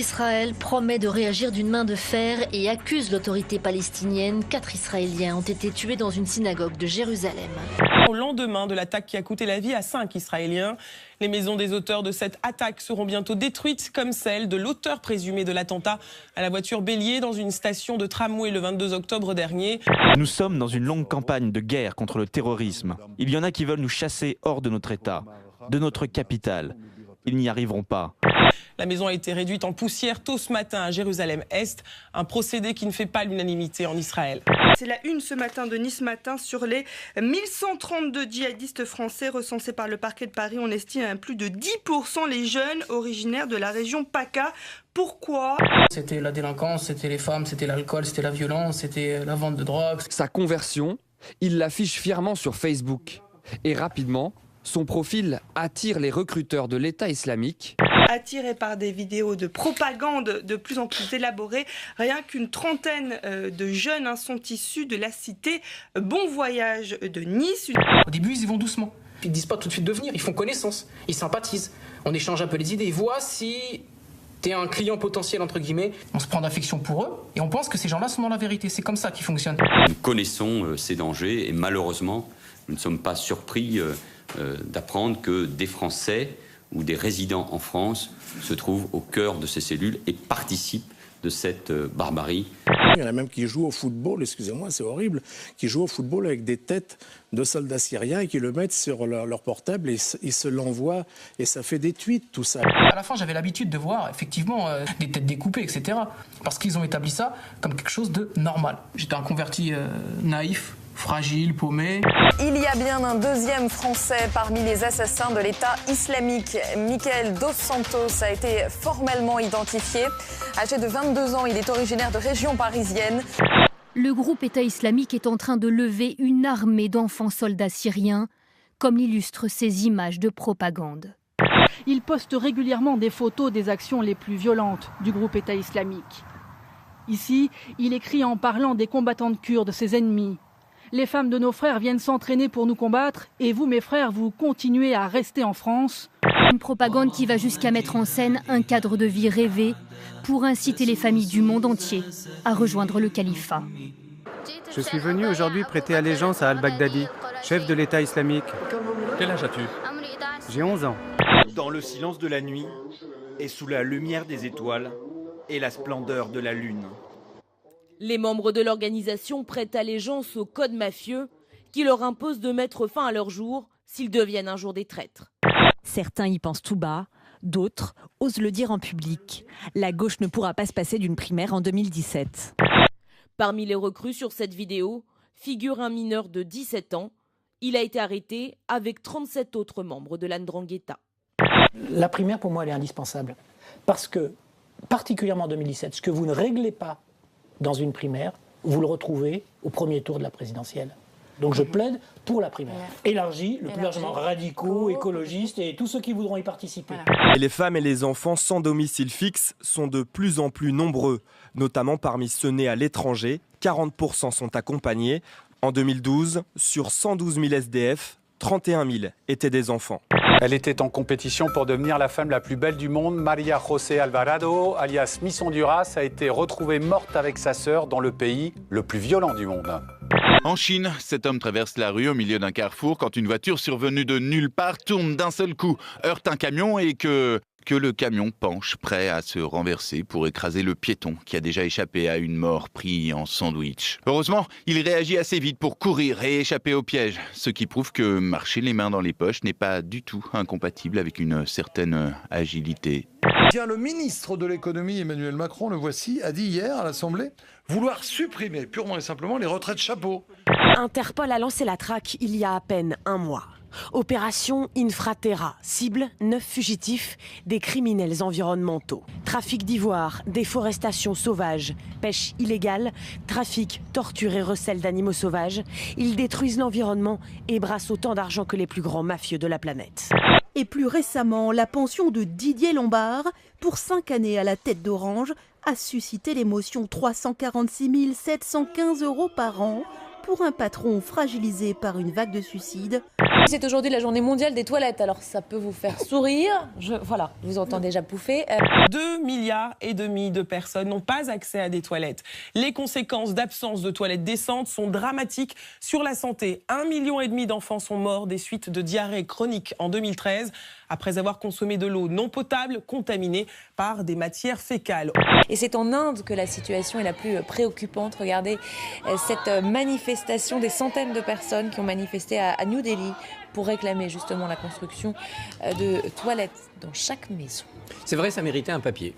Israël promet de réagir d'une main de fer et accuse l'autorité palestinienne. 4 Israéliens ont été tués dans une synagogue de Jérusalem. Au lendemain de l'attaque qui a coûté la vie à 5 Israéliens, les maisons des auteurs de cette attaque seront bientôt détruites, comme celle de l'auteur présumé de l'attentat à la voiture bélier dans une station de tramway le 22 octobre dernier. Nous sommes dans une longue campagne de guerre contre le terrorisme. Il y en a qui veulent nous chasser hors de notre État, de notre capitale. Ils n'y arriveront pas. La maison a été réduite en poussière tôt ce matin à Jérusalem-Est, un procédé qui ne fait pas l'unanimité en Israël. C'est la une ce matin de Nice Matin sur les 1132 djihadistes français recensés par le parquet de Paris. On estime à plus de 10% les jeunes originaires de la région PACA. Pourquoi ? C'était la délinquance, c'était les femmes, c'était l'alcool, c'était la violence, c'était la vente de drogue. Sa conversion, il l'affiche fièrement sur Facebook. Et rapidement, son profil attire les recruteurs de l'État islamique. Attirés par des vidéos de propagande de plus en plus élaborées, rien qu'une trentaine de jeunes sont issus de la cité Bon Voyage de Nice. Au début, ils y vont doucement. Ils ne disent pas tout de suite de venir, ils font connaissance, ils sympathisent. On échange un peu les idées, ils voient si t'es un client potentiel, entre guillemets. On se prend d'affection pour eux et on pense que ces gens-là sont dans la vérité. C'est comme ça qu'ils fonctionnent. Nous connaissons ces dangers et malheureusement, nous ne sommes pas surpris d'apprendre que des Français ou des résidents en France se trouvent au cœur de ces cellules et participent de cette barbarie. Il y en a même qui jouent au football, excusez-moi, c'est horrible, qui jouent au football avec des têtes de soldats syriens et qui le mettent sur leur portable et ils se l'envoient et ça fait des tweets, tout ça. À la fin, j'avais l'habitude de voir effectivement des têtes découpées, etc. Parce qu'ils ont établi ça comme quelque chose de normal. J'étais un converti naïf, fragile, paumé. Il y a bien un deuxième Français parmi les assassins de l'État islamique. Michael Dos Santos a été formellement identifié. Âgé de 22 ans, il est originaire de région parisienne. Le groupe État islamique est en train de lever une armée d'enfants soldats syriens, comme l'illustrent ces images de propagande. Il poste régulièrement des photos des actions les plus violentes du groupe État islamique. Ici, il écrit en parlant des combattantes kurdes, ses ennemis. Les femmes de nos frères viennent s'entraîner pour nous combattre et vous, mes frères, vous continuez à rester en France. Une propagande qui va jusqu'à mettre en scène un cadre de vie rêvé pour inciter les familles du monde entier à rejoindre le califat. Je suis venu aujourd'hui prêter allégeance à al-Baghdadi, chef de l'État islamique. Quel âge as-tu ? J'ai 11 ans. Dans le silence de la nuit et sous la lumière des étoiles et la splendeur de la lune. Les membres de l'organisation prêtent allégeance au code mafieux qui leur impose de mettre fin à leur jour s'ils deviennent un jour des traîtres. Certains y pensent tout bas, d'autres osent le dire en public. La gauche ne pourra pas se passer d'une primaire en 2017. Parmi les recrues sur cette vidéo figure un mineur de 17 ans. Il a été arrêté avec 37 autres membres de l'Ndrangheta. La primaire, pour moi, elle est indispensable. Parce que, particulièrement en 2017, ce que vous ne réglez pas dans une primaire, vous le retrouvez au premier tour de la présidentielle. Donc je plaide pour la primaire. Élargie, le plus largement radicaux, écologistes et tous ceux qui voudront y participer. Et les femmes et les enfants sans domicile fixe sont de plus en plus nombreux, notamment parmi ceux nés à l'étranger. 40% sont accompagnés. En 2012, sur 112 000 SDF, 31 000 étaient des enfants. Elle était en compétition pour devenir la femme la plus belle du monde. Maria José Alvarado, alias Miss Honduras, a été retrouvée morte avec sa sœur dans le pays le plus violent du monde. En Chine, cet homme traverse la rue au milieu d'un carrefour quand une voiture survenue de nulle part tourne d'un seul coup, heurte un camion et que le camion penche, prêt à se renverser pour écraser le piéton qui a déjà échappé à une mort pris en sandwich. Heureusement, il réagit assez vite pour courir et échapper au piège, ce qui prouve que marcher les mains dans les poches n'est pas du tout incompatible avec une certaine agilité. Bien, le ministre de l'économie, Emmanuel Macron, le voici, a dit hier à l'Assemblée vouloir supprimer purement et simplement les retraites chapeaux. Interpol a lancé la traque il y a à peine un mois. Opération Infraterra, cible 9 fugitifs, des criminels environnementaux. Trafic d'ivoire, déforestation sauvage, pêche illégale, trafic, torture et recel d'animaux sauvages. Ils détruisent l'environnement et brassent autant d'argent que les plus grands mafieux de la planète. Et plus récemment, la pension de Didier Lombard, pour 5 années à la tête d'Orange, a suscité l'émotion. 346 715 € par an, pour un patron fragilisé par une vague de suicides. C'est aujourd'hui la journée mondiale des toilettes, alors ça peut vous faire sourire. Voilà, je vous entends déjà pouffer. 2,5 milliards de personnes n'ont pas accès à des toilettes. Les conséquences d'absence de toilettes décentes sont dramatiques sur la santé. 1,5 million d'enfants sont morts des suites de diarrhée chronique en 2013, après avoir consommé de l'eau non potable contaminée par des matières fécales. Et c'est en Inde que la situation est la plus préoccupante. Regardez cette manifestation des centaines de personnes qui ont manifesté à New Delhi pour réclamer justement la construction de toilettes dans chaque maison. C'est vrai, ça méritait un papier.